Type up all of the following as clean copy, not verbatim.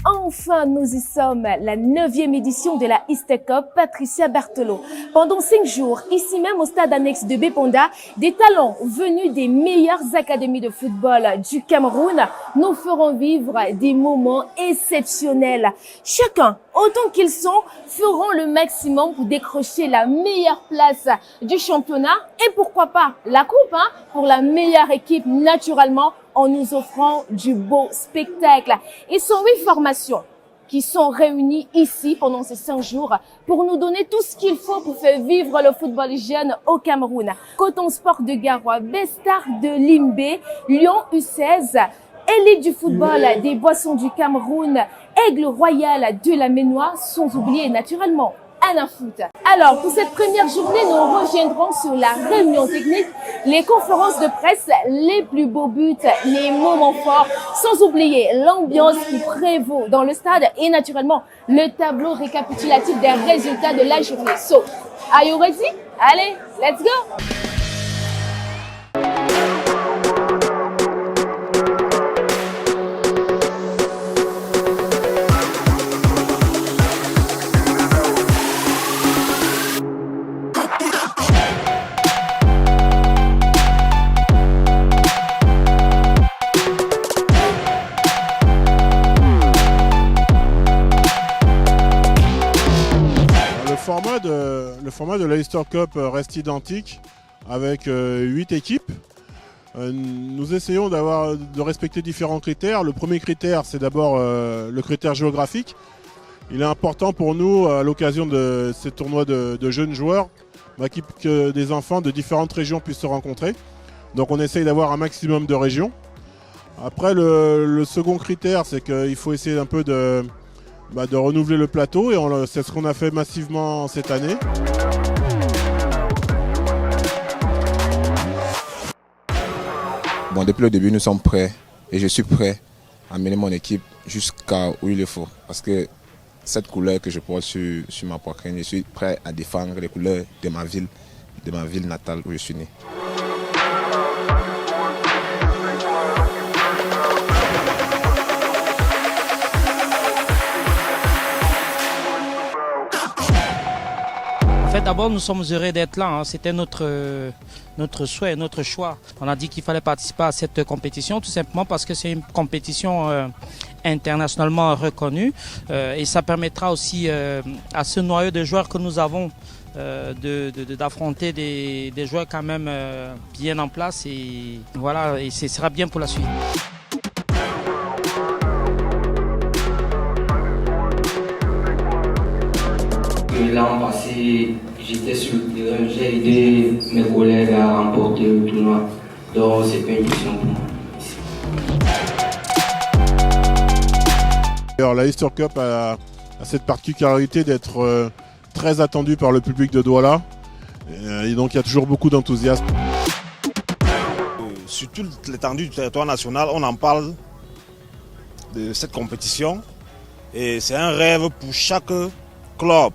Enfin, nous y sommes, la 9e édition de la Easter Cup Patricia Berthelot. Pendant 5 jours, ici même au stade annexe de Bépanda, des talents venus des meilleures académies de football du Cameroun nous feront vivre des moments exceptionnels. Chacun, autant qu'ils sont, feront le maximum pour décrocher la meilleure place du championnat et pourquoi pas la coupe pour la meilleure équipe naturellement en nous offrant du beau spectacle. Ils sont 8 formations qui sont réunies ici pendant ces 5 jours pour nous donner tout ce qu'il faut pour faire vivre le football jeune au Cameroun. Coton Sport de Garoua, Bestar de Limbé, Lyon U16, Élite du football des Boissons du Cameroun, Aigle Royal de la Ménois, sans oublier naturellement Alain Foot. Alors, pour cette première journée, nous reviendrons sur la réunion technique, les conférences de presse, les plus beaux buts, les moments forts, sans oublier l'ambiance qui prévaut dans le stade et naturellement le tableau récapitulatif des résultats de la journée. So, are you ready? Allez, let's go! Le format de la Easter Cup reste identique avec 8 équipes. Nous essayons de respecter différents critères. Le premier critère, c'est d'abord le critère géographique. Il est important pour nous, à l'occasion de ces tournois de jeunes joueurs, que des enfants de différentes régions puissent se rencontrer. Donc on essaye d'avoir un maximum de régions. Après, le second critère, c'est qu'il faut essayer un peu de renouveler le plateau et c'est ce qu'on a fait massivement cette année. Bon, depuis le début, nous sommes prêts et je suis prêt à mener mon équipe jusqu'à où il le faut. Parce que cette couleur que je porte sur ma poitrine, je suis prêt à défendre les couleurs de ma ville natale où je suis né. En fait, d'abord, nous sommes heureux d'être là. C'était notre souhait, notre choix. On a dit qu'il fallait participer à cette compétition, tout simplement parce que c'est une compétition internationalement reconnue. Et ça permettra aussi à ce noyau de joueurs que nous avons d'affronter des joueurs quand même bien en place. Et voilà, et ce sera bien pour la suite. L'an passé, j'étais sur le terrain, j'ai aidé mes collègues à remporter le tournoi. Donc c'est pas une question pour moi. Alors, la Easter Cup a cette particularité d'être très attendue par le public de Douala. Et donc il y a toujours beaucoup d'enthousiasme. Sur toute l'étendue du territoire national, on en parle de cette compétition. Et c'est un rêve pour chaque club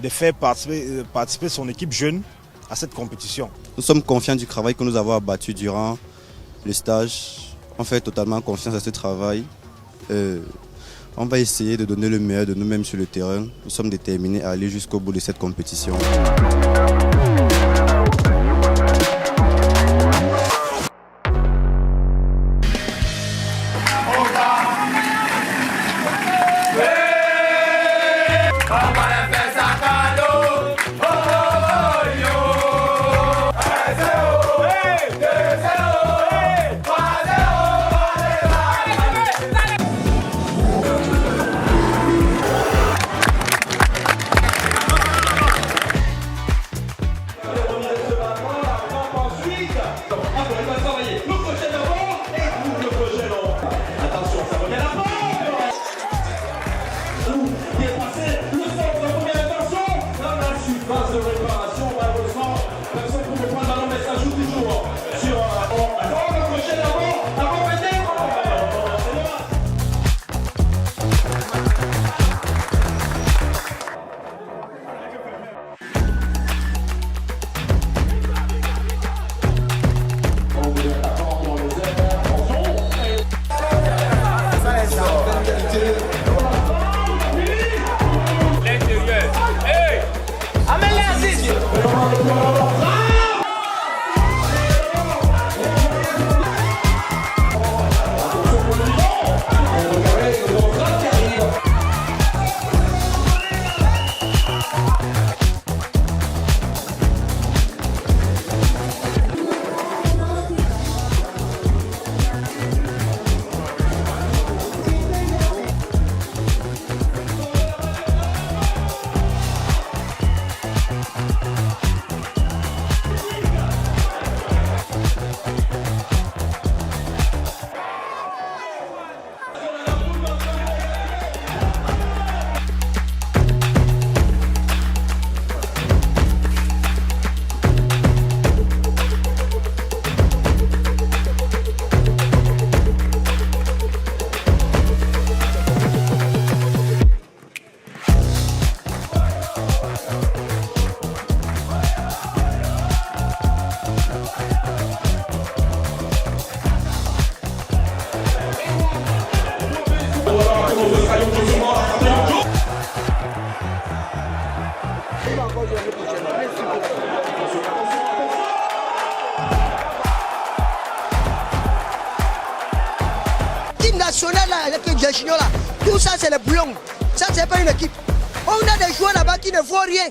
de faire participer son équipe jeune à cette compétition. Nous sommes confiants du travail que nous avons abattu durant le stage. On fait totalement confiance à ce travail. On va essayer de donner le meilleur de nous-mêmes sur le terrain. Nous sommes déterminés à aller jusqu'au bout de cette compétition. national là, avec le Jachignon là, tout ça c'est le bouillon. Ça c'est pas une équipe. On a des joueurs là-bas qui ne font rien.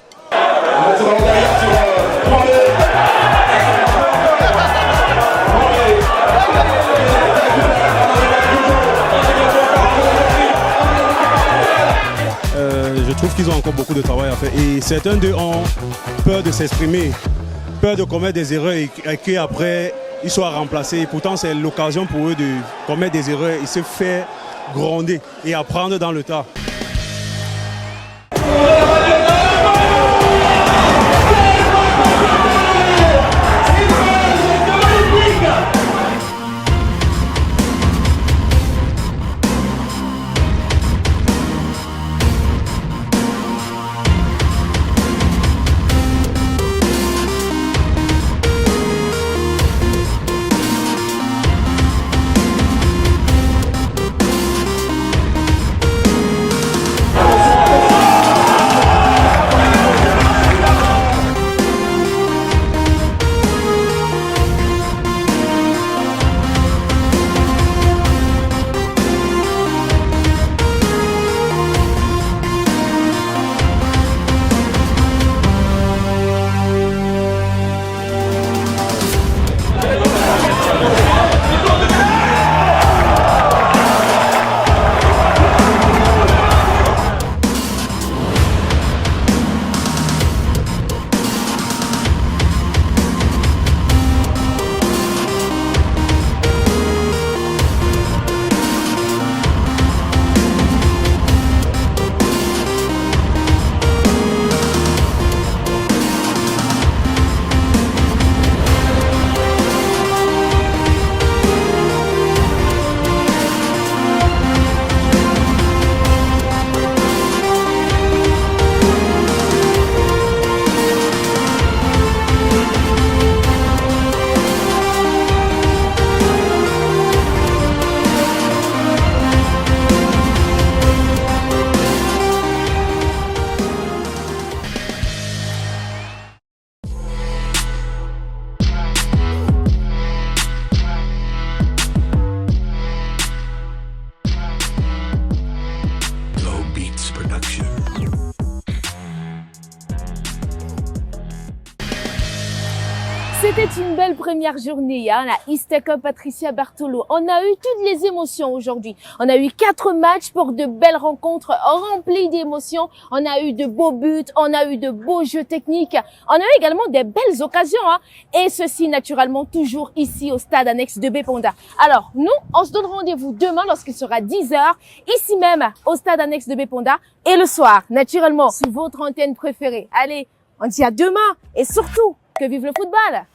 Je trouve qu'ils ont encore beaucoup de travail à faire et certains d'eux ont peur de s'exprimer, peur de commettre des erreurs et qu'après ils soient remplacés. Et pourtant c'est l'occasion pour eux de commettre des erreurs et se faire gronder et apprendre dans le tas. C'était une belle première journée, hein, la Easter Cup Patricia Berthelot. On a eu toutes les émotions aujourd'hui. On a eu 4 matchs pour de belles rencontres remplies d'émotions. On a eu de beaux buts, on a eu de beaux jeux techniques. On a eu également des belles occasions, hein. Et ceci naturellement toujours ici au stade annexe de Beponda. Alors nous, on se donne rendez-vous demain lorsqu'il sera 10h, ici même au stade annexe de Beponda. Et le soir, naturellement, sur votre antenne préférée. Allez, on dit à demain et surtout, que vive le football!